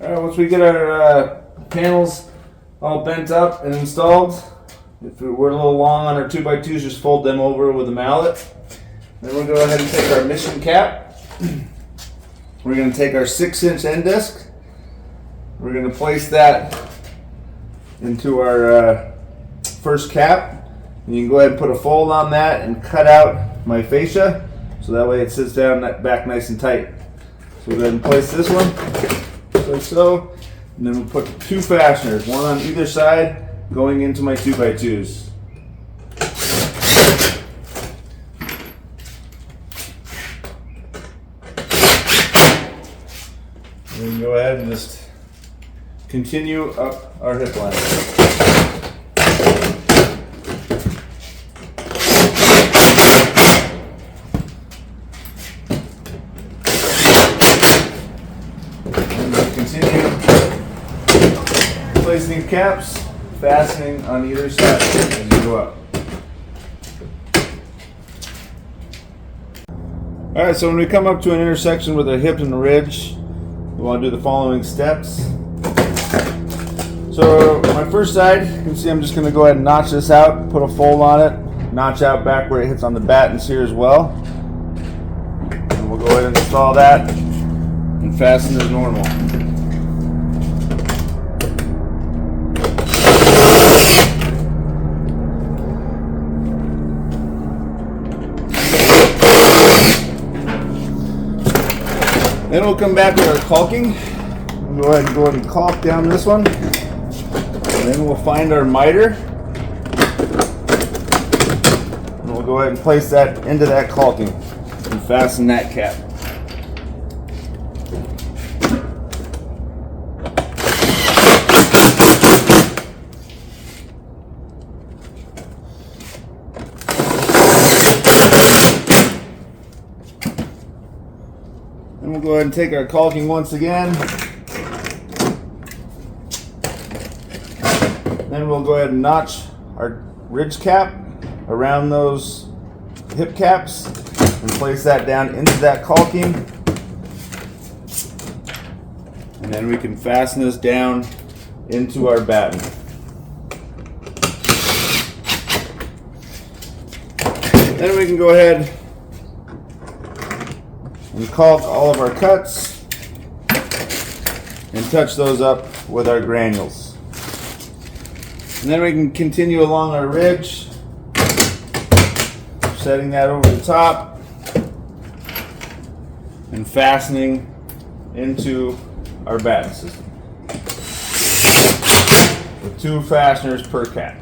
Alright, once we get our panels all bent up and installed, if we're a little long on our 2x2s, just fold them over with a mallet. Then we'll go ahead and take our mission cap. We're going to take our 6-inch end disc. We're going to place that into our first cap. And you can go ahead and put a fold on that and cut out my fascia, so that way it sits down back nice and tight. So we'll go ahead and place this one, like so. And then we'll put 2 fasteners, one on either side, going into my 2x2s. And then go ahead and just continue up our hip line. Continue placing caps, fastening on either side as you go up. Alright, so when we come up to an intersection with a hip and a ridge, we want to do the following steps. So my first side, you can see I'm just going to go ahead and notch this out, put a fold on it, notch out back where it hits on the battens here as well. And we'll go ahead and install that and fasten as normal. Then we'll come back with our caulking. We'll go ahead and caulk down this one. And then we'll find our miter. And we'll go ahead and place that into that caulking and fasten that cap. And we'll go ahead and take our caulking once again. Then we'll go ahead and notch our ridge cap around those hip caps and place that down into that caulking. And then we can fasten this down into our batten. Then we can go ahead and caulk all of our cuts and touch those up with our granules. And then we can continue along our ridge, setting that over the top and fastening into our batten system with 2 fasteners per cap.